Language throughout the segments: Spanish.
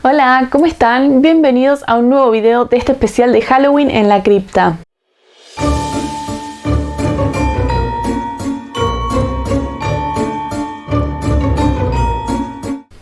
Hola, ¿cómo están? Bienvenidos a un nuevo video de este especial de Halloween en la cripta.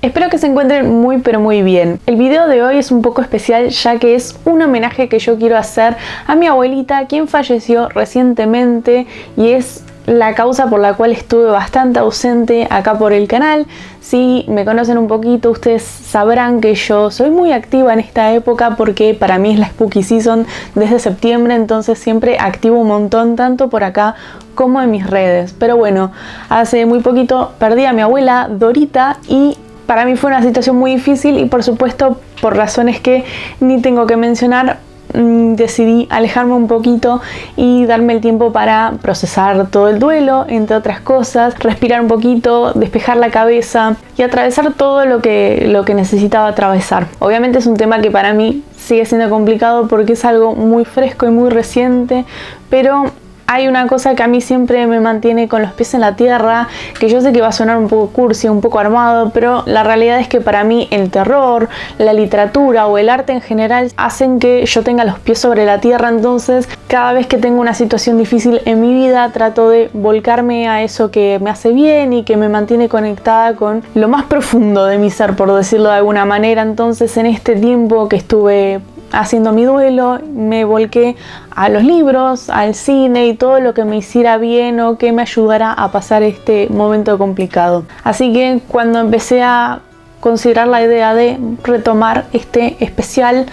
Espero que se encuentren muy pero muy bien. El video de hoy es un poco especial ya que es un homenaje que yo quiero hacer a mi abuelita, quien falleció recientemente y es la causa por la cual estuve bastante ausente acá por el canal. Si me conocen un poquito, ustedes sabrán que yo soy muy activa en esta época porque para mí es la Spooky Season desde septiembre, entonces siempre activo un montón, tanto por acá como en mis redes. Pero bueno, hace muy poquito perdí a mi abuela Dorita y para mí fue una situación muy difícil y por supuesto por razones que ni tengo que mencionar, decidí alejarme un poquito y darme el tiempo para procesar todo el duelo, entre otras cosas, respirar un poquito, despejar la cabeza y atravesar todo lo que necesitaba atravesar. Obviamente es un tema que para mí sigue siendo complicado porque es algo muy fresco y muy reciente, pero hay una cosa que a mí siempre me mantiene con los pies en la tierra, que yo sé que va a sonar un poco cursi, un poco armado, pero la realidad es que para mí el terror, la literatura o el arte en general hacen que yo tenga los pies sobre la tierra. Entonces cada vez que tengo una situación difícil en mi vida trato de volcarme a eso que me hace bien y que me mantiene conectada con lo más profundo de mi ser, por decirlo de alguna manera. Entonces en este tiempo que estuve haciendo mi duelo, me volqué a los libros, al cine y todo lo que me hiciera bien o que me ayudara a pasar este momento complicado. Así que cuando empecé a considerar la idea de retomar este especial,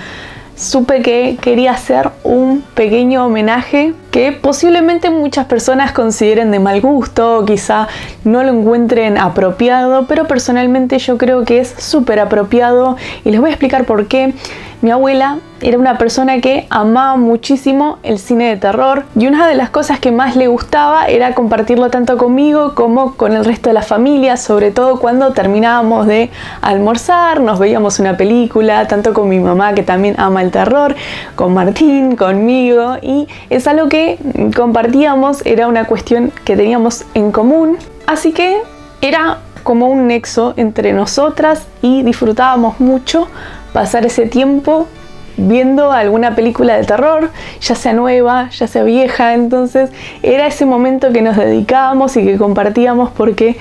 supe que quería hacer un pequeño homenaje que posiblemente muchas personas consideren de mal gusto o quizá no lo encuentren apropiado, pero personalmente yo creo que es súper apropiado y les voy a explicar por qué. Mi abuela era una persona que amaba muchísimo el cine de terror y una de las cosas que más le gustaba era compartirlo tanto conmigo como con el resto de la familia, sobre todo cuando terminábamos de almorzar, nos veíamos una película, tanto con mi mamá que también ama el terror, con Martín, conmigo, y es algo que compartíamos, era una cuestión que teníamos en común, así que era como un nexo entre nosotras y disfrutábamos mucho pasar ese tiempo viendo alguna película de terror, ya sea nueva, ya sea vieja. Entonces era ese momento que nos dedicábamos y que compartíamos porque,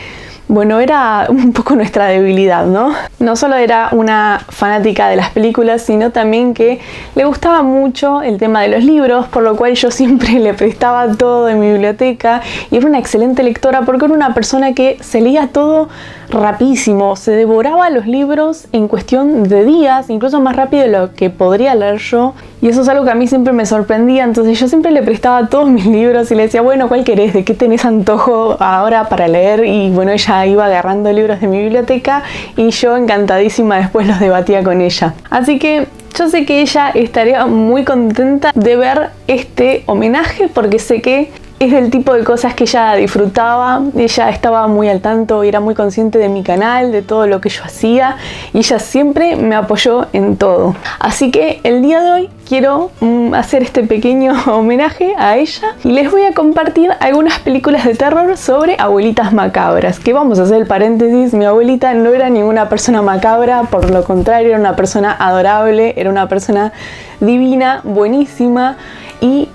bueno, era un poco nuestra debilidad, ¿no? No solo era una fanática de las películas, sino también que le gustaba mucho el tema de los libros, por lo cual yo siempre le prestaba todo en mi biblioteca y era una excelente lectora porque era una persona que se leía todo rapidísimo, se devoraba los libros en cuestión de días, incluso más rápido de lo que podría leer yo, y eso es algo que a mí siempre me sorprendía. Entonces yo siempre le prestaba todos mis libros y le decía, bueno, ¿cuál querés? ¿De qué tenés antojo ahora para leer? Y bueno, ella iba agarrando libros de mi biblioteca y yo encantadísima después los debatía con ella. Así que yo sé que ella estaría muy contenta de ver este homenaje porque sé que es del tipo de cosas que ella disfrutaba. Ella estaba muy al tanto y era muy consciente de mi canal, de todo lo que yo hacía, y ella siempre me apoyó en todo. Así que el día de hoy quiero hacer este pequeño homenaje a ella y les voy a compartir algunas películas de terror sobre abuelitas macabras. Que vamos a hacer el paréntesis, mi abuelita no era ninguna persona macabra, por lo contrario era una persona adorable, era una persona divina, buenísima. Y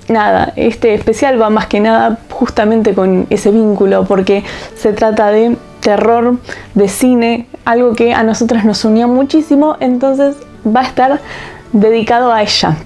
nada, este especial va más que nada justamente con ese vínculo porque se trata de terror, de cine, algo que a nosotras nos unía muchísimo, entonces va a estar dedicado a ella.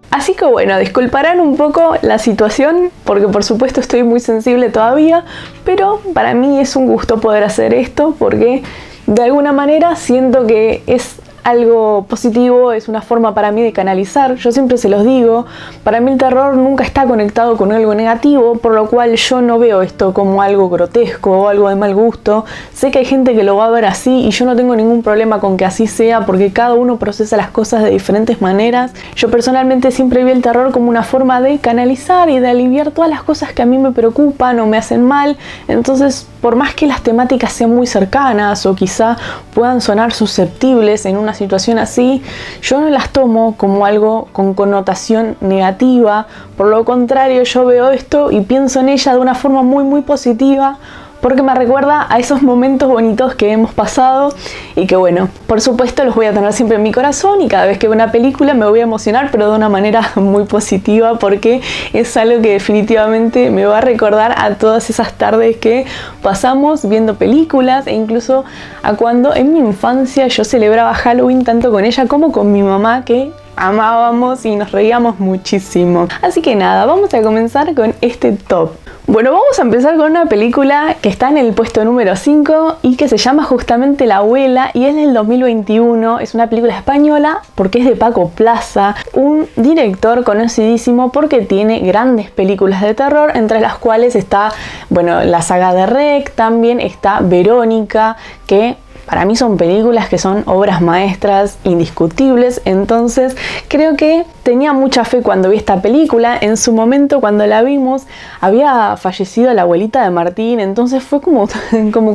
Así que bueno, disculparán un poco la situación porque por supuesto estoy muy sensible todavía, pero para mí es un gusto poder hacer esto porque de alguna manera siento que es algo positivo, es una forma para mí de canalizar. Yo siempre se los digo, para mí el terror nunca está conectado con algo negativo, por lo cual yo no veo esto como algo grotesco o algo de mal gusto. Sé que hay gente que lo va a ver así y yo no tengo ningún problema con que así sea porque cada uno procesa las cosas de diferentes maneras. Yo personalmente siempre vi el terror como una forma de canalizar y de aliviar todas las cosas que a mí me preocupan o me hacen mal. Entonces, por más que las temáticas sean muy cercanas o quizá puedan sonar susceptibles en una situación así, yo no las tomo como algo con connotación negativa. Por lo contrario, yo veo esto y pienso en ella de una forma muy positiva porque me recuerda a esos momentos bonitos que hemos pasado y que bueno, por supuesto los voy a tener siempre en mi corazón y cada vez que veo una película me voy a emocionar, pero de una manera muy positiva, porque es algo que definitivamente me va a recordar a todas esas tardes que pasamos viendo películas, e incluso a cuando en mi infancia yo celebraba Halloween tanto con ella como con mi mamá, que amábamos y nos reíamos muchísimo. Así que nada, vamos a comenzar con este top. Bueno, vamos a empezar con una película que está en el puesto número 5 y que se llama justamente La Abuela, y es del 2021. Es una película española porque es de Paco Plaza, un director conocidísimo porque tiene grandes películas de terror, entre las cuales está, bueno, la saga de REC, también está Verónica, que para mí son películas que son obras maestras indiscutibles. Entonces creo que tenía mucha fe cuando vi esta película. En su momento, cuando la vimos, había fallecido la abuelita de Martín, entonces fue como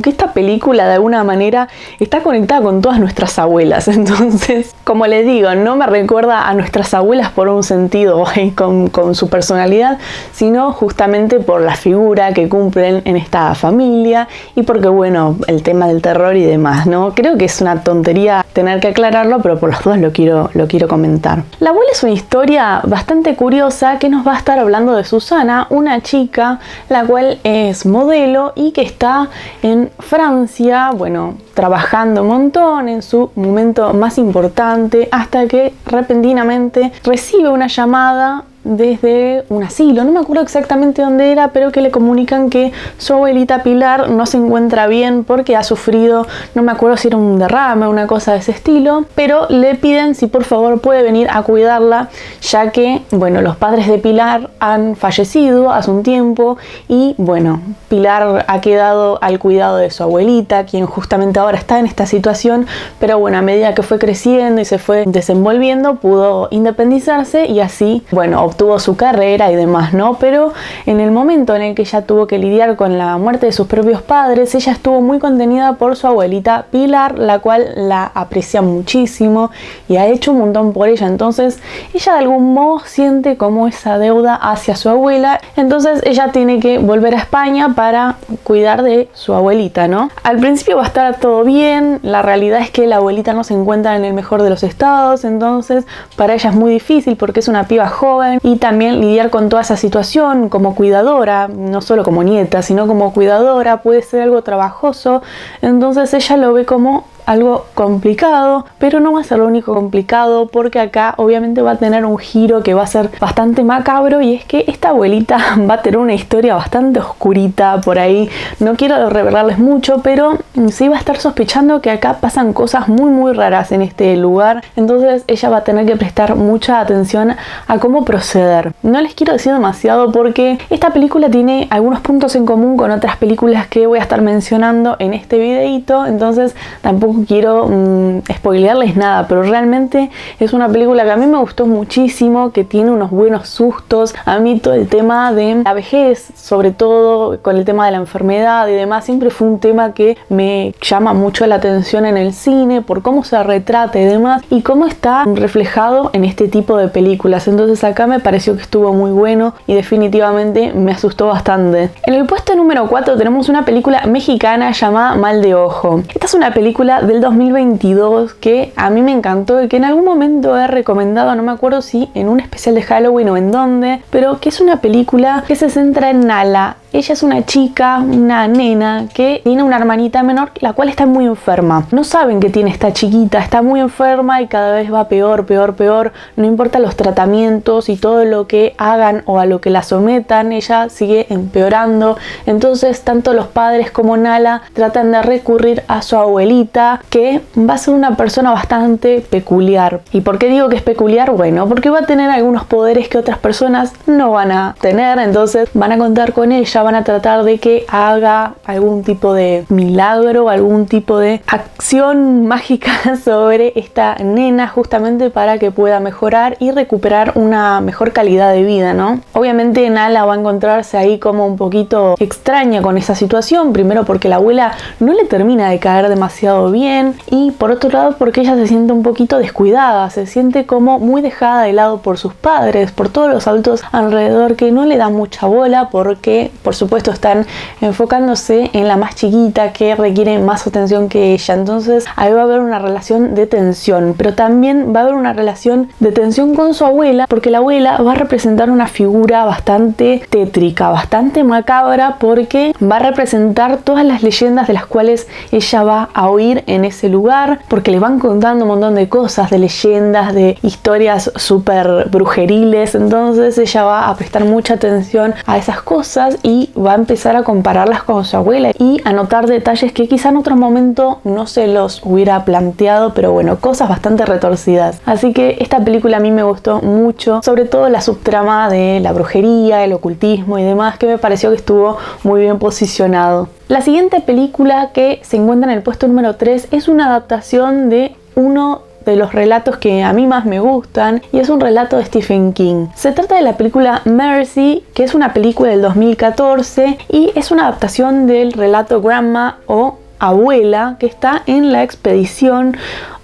que esta película de alguna manera está conectada con todas nuestras abuelas. Entonces, como les digo, no me recuerda a nuestras abuelas por un sentido con su personalidad, sino justamente por la figura que cumplen en esta familia y porque, bueno, el tema del terror y demás, ¿no? Creo que es una tontería tener que aclararlo, pero por las dudas lo quiero comentar. La abuela es una historia bastante curiosa que nos va a estar hablando de Susana, una chica la cual es modelo y que está en Francia, bueno, trabajando un montón en su momento más importante, hasta que repentinamente recibe una llamada desde un asilo, no me acuerdo exactamente dónde era, pero que le comunican que su abuelita Pilar no se encuentra bien porque ha sufrido, no me acuerdo si era un derrame o una cosa de ese estilo, pero le piden si por favor puede venir a cuidarla, ya que, bueno, los padres de Pilar han fallecido hace un tiempo y, bueno, Pilar ha quedado al cuidado de su abuelita, quien justamente ahora está en esta situación, pero bueno, a medida que fue creciendo y se fue desenvolviendo, pudo independizarse y así, bueno, obtuvo su carrera y demás, ¿no? Pero en el momento en el que ella tuvo que lidiar con la muerte de sus propios padres, ella estuvo muy contenida por su abuelita Pilar, la cual la aprecia muchísimo y ha hecho un montón por ella. Entonces ella de algún modo siente como esa deuda hacia su abuela, entonces ella tiene que volver a España para cuidar de su abuelita, ¿no? Al principio va a estar todo bien, la realidad es que la abuelita no se encuentra en el mejor de los estados, entonces para ella es muy difícil porque es una piba joven y también lidiar con toda esa situación como cuidadora, no solo como nieta, sino como cuidadora, puede ser algo trabajoso. Entonces ella lo ve como algo complicado, pero no va a ser lo único complicado, porque acá obviamente va a tener un giro que va a ser bastante macabro, y es que esta abuelita va a tener una historia bastante oscurita por ahí. No quiero revelarles mucho, pero sí va a estar sospechando que acá pasan cosas muy raras en este lugar, entonces ella va a tener que prestar mucha atención a cómo proceder. No les quiero decir demasiado porque esta película tiene algunos puntos en común con otras películas que voy a estar mencionando en este videito, entonces tampoco quiero spoilearles nada, pero realmente es una película que a mí me gustó muchísimo, que tiene unos buenos sustos. A mí todo el tema de la vejez, sobre todo con el tema de la enfermedad y demás, siempre fue un tema que me llama mucho la atención en el cine, por cómo se retrata y demás, y cómo está reflejado en este tipo de películas. Entonces acá me pareció que estuvo muy bueno y definitivamente me asustó bastante. En el puesto número 4 tenemos una película mexicana llamada Mal de Ojo. Esta es una película del 2022 que a mí me encantó y que en algún momento he recomendado, no me acuerdo si en un especial de Halloween o en dónde, pero que es una película que se centra en Nala. Ella es una chica, una nena que tiene una hermanita menor, la cual está muy enferma. No saben que tiene esta chiquita, está muy enferma y cada vez va peor. No importa los tratamientos y todo lo que hagan o a lo que la sometan, ella sigue empeorando. Entonces tanto los padres como Nala tratan de recurrir a su abuelita, que va a ser una persona bastante peculiar. ¿Y por qué digo que es peculiar? Bueno, porque va a tener algunos poderes que otras personas no van a tener, entonces van a contar con ella, van a tratar de que haga algún tipo de milagro, algún tipo de acción mágica sobre esta nena, justamente para que pueda mejorar y recuperar una mejor calidad de vida, ¿no? Obviamente Nala va a encontrarse ahí como un poquito extraña con esa situación, primero porque la abuela no le termina de caer demasiado bien, y por otro lado porque ella se siente un poquito descuidada, se siente como muy dejada de lado por sus padres, por todos los adultos alrededor que no le dan mucha bola, porque por supuesto están enfocándose en la más chiquita que requiere más atención que ella. Entonces ahí va a haber una relación de tensión, pero también va a haber una relación de tensión con su abuela, porque la abuela va a representar una figura bastante tétrica, bastante macabra, porque va a representar todas las leyendas de las cuales ella va a oír en ese lugar, porque le van contando un montón de cosas, de leyendas, de historias súper brujeriles. Entonces ella va a prestar mucha atención a esas cosas y va a empezar a compararlas con su abuela y a notar detalles que quizá en otro momento no se los hubiera planteado, pero bueno, cosas bastante retorcidas. Así que esta película a mí me gustó mucho, sobre todo la subtrama de la brujería, el ocultismo y demás, que me pareció que estuvo muy bien posicionado. La siguiente película, que se encuentra en el puesto número 3, es una adaptación de uno de los relatos que a mí más me gustan, y es un relato de Stephen King. Se trata de la película Mercy, que es una película del 2014 y es una adaptación del relato Grandma o Abuela, que está en La Expedición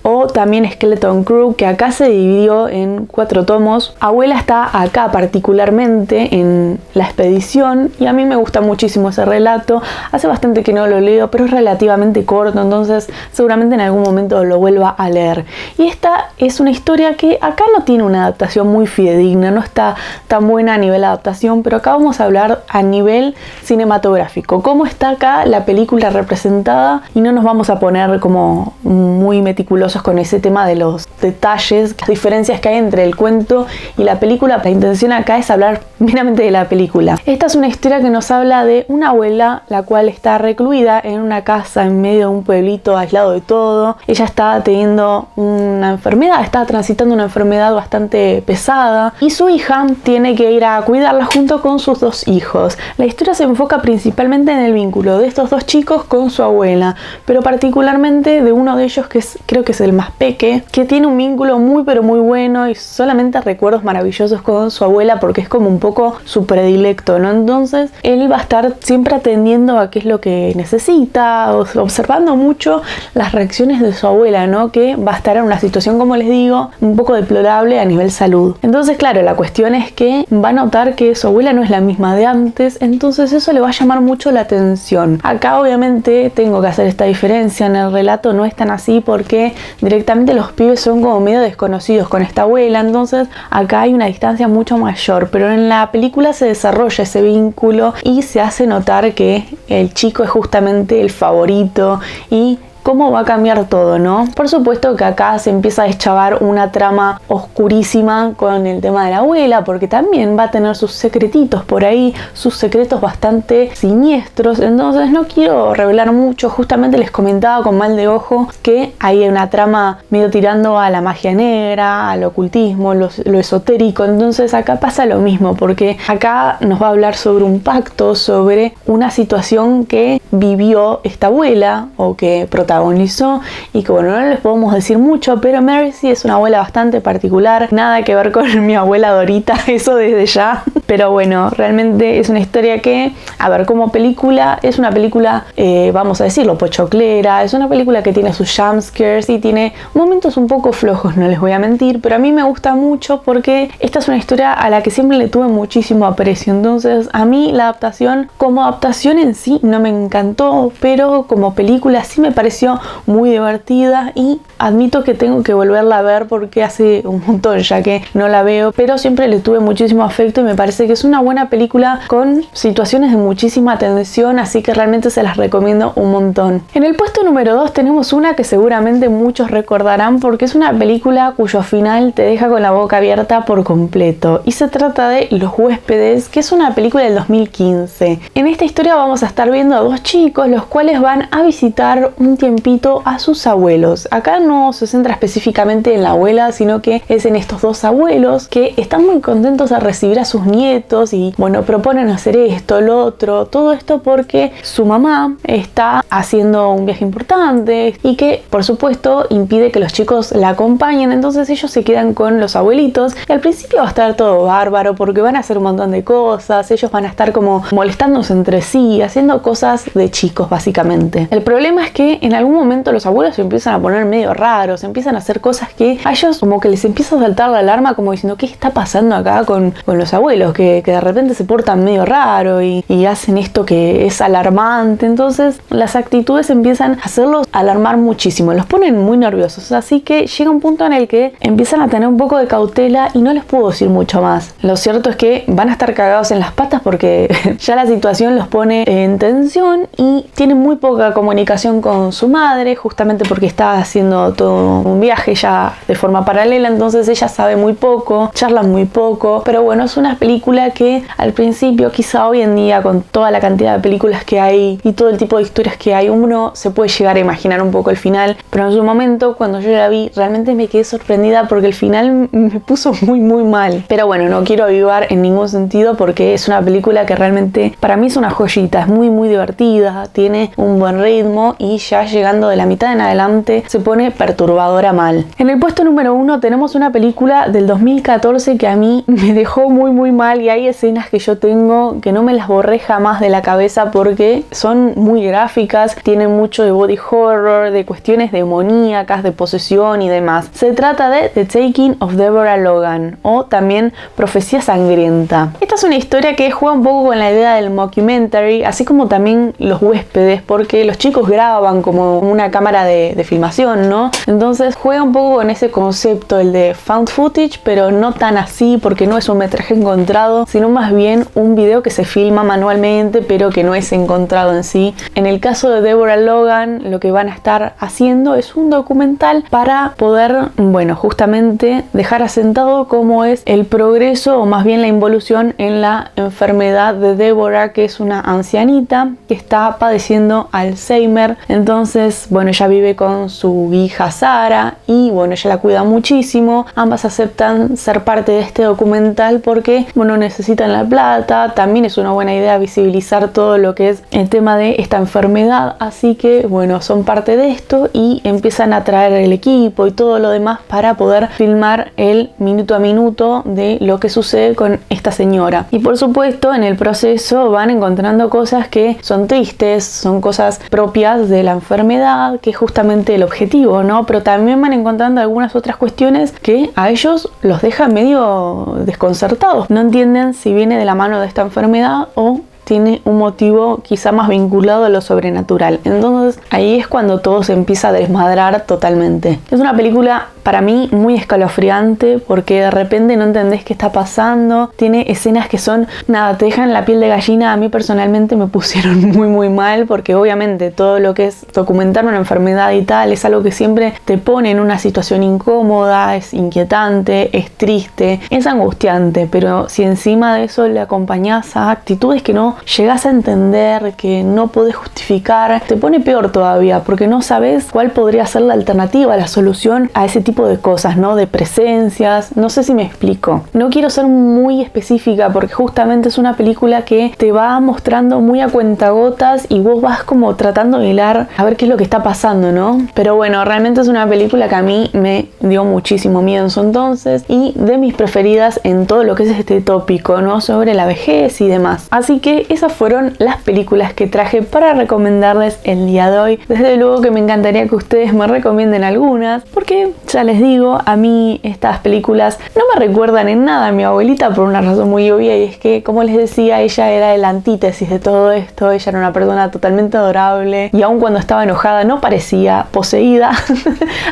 o también Skeleton Crew, que acá se dividió en 4 tomos. Abuela está acá particularmente en La Expedición y a mí me gusta muchísimo ese relato. Hace bastante que no lo leo, pero es relativamente corto, entonces seguramente en algún momento lo vuelva a leer. Y esta es una historia que acá no tiene una adaptación muy fidedigna, no está tan buena a nivel adaptación, pero acá vamos a hablar a nivel cinematográfico, cómo está acá la película representada, y no nos vamos a poner como muy meticulosos con ese tema de los detalles, las diferencias que hay entre el cuento y la película. La intención acá es hablar meramente de la película. Esta es una historia que nos habla de una abuela la cual está recluida en una casa en medio de un pueblito aislado de todo. Ella está teniendo una enfermedad, está transitando una enfermedad bastante pesada y su hija tiene que ir a cuidarla junto con sus 2 hijos. La historia se enfoca principalmente en el vínculo de estos 2 chicos con su abuela, pero particularmente de uno de ellos que creo que es el más peque, que tiene un vínculo muy pero muy bueno y solamente recuerdos maravillosos con su abuela, porque es como un poco su predilecto, ¿no? Entonces él va a estar siempre atendiendo a qué es lo que necesita, observando mucho las reacciones de su abuela, ¿no? Que va a estar en una situación, como les digo, un poco deplorable a nivel salud. Entonces, claro, la cuestión es que va a notar que su abuela no es la misma de antes, entonces eso le va a llamar mucho la atención. Acá obviamente tengo que hacer esta diferencia, en el relato no es tan así porque directamente los pibes son como medio desconocidos con esta abuela, entonces acá hay una distancia mucho mayor, pero en la película se desarrolla ese vínculo y se hace notar que el chico es justamente el favorito y cómo va a cambiar todo, ¿no? Por supuesto que acá se empieza a deschavar una trama oscurísima con el tema de la abuela, porque también va a tener sus secretitos por ahí, sus secretos bastante siniestros. Entonces no quiero revelar mucho, justamente les comentaba con mal de ojo que hay una trama medio tirando a la magia negra, al ocultismo, lo esotérico. Entonces acá pasa lo mismo, porque acá nos va a hablar sobre un pacto, sobre una situación que vivió esta abuela o que protagonizó, y que bueno, no les podemos decir mucho, pero Mercy es una abuela bastante particular, nada que ver con mi abuela Dorita, eso desde ya, pero bueno, realmente es una historia que, a ver, como película, es una película, vamos a decirlo, pochoclera, es una película que tiene sus jumpscares y tiene momentos un poco flojos, no les voy a mentir, pero a mí me gusta mucho porque esta es una historia a la que siempre le tuve muchísimo aprecio. Entonces a mí la adaptación, como adaptación en sí, no me encantó, pero como película sí me pareció muy divertida y admito que tengo que volverla a ver porque hace un montón ya que no la veo, pero siempre le tuve muchísimo afecto y me parece que es una buena película con situaciones de muchísima tensión, así que realmente se las recomiendo un montón. En el puesto número 2 tenemos una que seguramente muchos recordarán porque es una película cuyo final te deja con la boca abierta por completo, y se trata de Los Huéspedes, que es una película del 2015. En esta historia vamos a estar viendo a 2 chicos los cuales van a visitar un tiempito a sus abuelos. Acá no se centra específicamente en la abuela, sino que es en estos 2 abuelos que están muy contentos de recibir a sus nietos y bueno, proponen hacer esto, lo otro, todo esto porque su mamá está haciendo un viaje importante y que por supuesto impide que los chicos la acompañen, entonces ellos se quedan con los abuelitos y al principio va a estar todo bárbaro porque van a hacer un montón de cosas, ellos van a estar como molestándose entre sí, haciendo cosas de chicos básicamente. El problema es que en algún momento los abuelos se empiezan a poner medio raros, empiezan a hacer cosas que a ellos como que les empieza a saltar la alarma, como diciendo, ¿qué está pasando acá con los abuelos? Que de repente se portan medio raro y hacen esto que es alarmante. Entonces las actitudes empiezan a hacerlos alarmar muchísimo, los ponen muy nerviosos, así que llega un punto en el que empiezan a tener un poco de cautela y no les puedo decir mucho más. Lo cierto es que van a estar cagados en las patas porque ya la situación los pone en tensión y tienen muy poca comunicación con su madre, justamente porque está haciendo todo un viaje ya de forma paralela, entonces ella sabe muy poco, charlan muy poco, pero bueno, es una película que al principio, quizá hoy en día con toda la cantidad de películas que hay y todo el tipo de historias que hay, uno se puede llegar a imaginar un poco el final, pero en su momento cuando yo la vi realmente me quedé sorprendida porque el final me puso muy mal. Pero bueno, no quiero avivar en ningún sentido porque es una película que realmente para mí es una joyita, es muy divertida, tiene un buen ritmo y ya llegando de la mitad en adelante se pone perturbadora mal. En el puesto número 1 tenemos una película del 2014 que a mí me dejó muy mal y hay escenas que yo tengo que no me las borré jamás de la cabeza porque son muy gráficas, tienen mucho de body horror, de cuestiones demoníacas, de posesión y demás. Se trata de The Taking of Deborah Logan o también Profecía Sangrienta. Esta es una historia que juega un poco con la idea del mockumentary, así como también Los Huéspedes, porque los chicos graban como una cámara de filmación, ¿no? Entonces juega un poco con ese concepto, el de found footage, pero no tan así porque no es un metraje encontrado, sino más bien un video que se filma manualmente pero que no es encontrado en sí. En el caso de Deborah Logan, lo que van a estar haciendo es un documental para poder, bueno, justamente dejar asentado cómo es el progreso o más bien la involución en la enfermedad de Deborah, que es una ancianita que está padeciendo Alzheimer. Entonces, bueno, ella vive con su hija Sara y bueno, ella la cuida muchísimo. Ambas aceptan ser parte de este documental porque, bueno, necesitan la plata. También es una buena idea visibilizar todo lo que es el tema de esta enfermedad, así que, bueno, son parte de esto y empiezan a traer el equipo y todo lo demás para poder filmar el minuto a minuto de lo que sucede con esta señora. Y por supuesto, en el proceso van encontrando cosas que son tristes, son cosas propias de la enfermedad, que es justamente el objetivo, ¿no? Pero también van encontrando algunas otras cuestiones que a ellos los dejan medio desconcertados. No entienden si viene de la mano de esta enfermedad o tiene un motivo quizá más vinculado a lo sobrenatural. Entonces ahí es cuando todo se empieza a desmadrar totalmente. Es una película para mí muy escalofriante porque de repente no entendés qué está pasando. Tiene escenas que son, nada, te dejan la piel de gallina. A mí personalmente me pusieron muy mal porque obviamente todo lo que es documentar una enfermedad y tal es algo que siempre te pone en una situación incómoda, es inquietante, es triste, es angustiante, pero si encima de eso le acompañás a actitudes que no llegás a entender, que no podés justificar, te pone peor todavía porque no sabes cuál podría ser la alternativa, la solución a ese tipo de cosas, ¿no? De presencias, no sé si me explico. No quiero ser muy específica porque justamente es una película que te va mostrando muy a cuentagotas y vos vas como tratando de hilar a ver qué es lo que está pasando, ¿no? Pero bueno, realmente es una película que a mí me dio muchísimo miedo en su entonces y de mis preferidas en todo lo que es este tópico, ¿no? Sobre la vejez y demás. Así que esas fueron las películas que traje para recomendarles el día de hoy. Desde luego que me encantaría que ustedes me recomienden algunas porque ya les digo, a mí estas películas no me recuerdan en nada a mi abuelita por una razón muy obvia y es que, como les decía, ella era la antítesis de todo esto. Ella era una persona totalmente adorable y aun cuando estaba enojada no parecía poseída.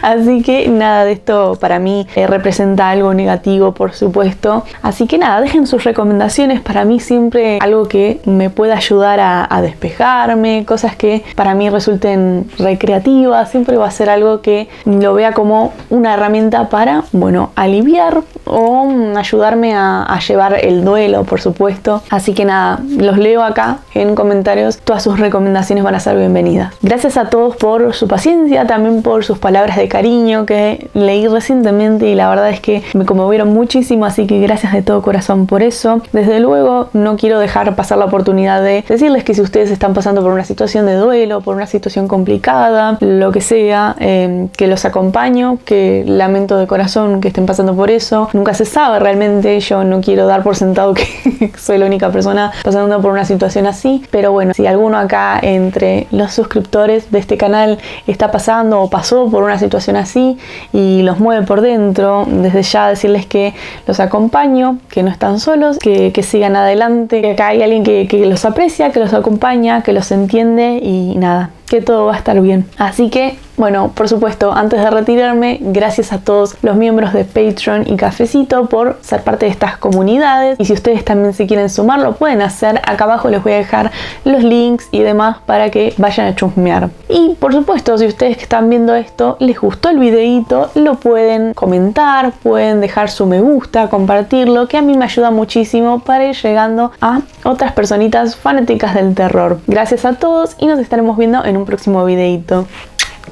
Así que nada de esto para mí representa algo negativo, por supuesto. Así que nada, dejen sus recomendaciones. Para mí siempre algo que me pueda ayudar a despejarme, cosas que para mí resulten recreativas, siempre va a ser algo que lo vea como una herramienta para, bueno, aliviar o ayudarme a llevar el duelo, por supuesto. Así que nada, los leo acá en comentarios. Todas sus recomendaciones van a ser bienvenidas. Gracias a todos por su paciencia, también por sus palabras de cariño que leí recientemente y la verdad es que me conmovieron muchísimo, así que gracias de todo corazón por eso. Desde luego no quiero dejar pasar la oportunidad de decirles que si ustedes están pasando por una situación de duelo, por una situación complicada, lo que sea, que los acompaño, que lamento de corazón que estén pasando por eso. Nunca se sabe realmente, yo no quiero dar por sentado que soy la única persona pasando por una situación así, pero bueno, si alguno acá entre los suscriptores de este canal está pasando o pasó por una situación así y los mueve por dentro, desde ya decirles que los acompaño, que no están solos, que sigan adelante, que acá hay alguien que los aprecia, que los acompaña, que los entiende y nada, que todo va a estar bien. Así que, bueno, por supuesto, antes de retirarme, gracias a todos los miembros de Patreon y Cafecito por ser parte de estas comunidades. Y si ustedes también se quieren sumar, lo pueden hacer. Acá abajo les voy a dejar los links y demás para que vayan a chusmear. Y por supuesto, si ustedes que están viendo esto les gustó el videito, lo pueden comentar, pueden dejar su me gusta, compartirlo, que a mí me ayuda muchísimo para ir llegando a otras personitas fanáticas del terror. Gracias a todos y nos estaremos viendo en un próximo videito.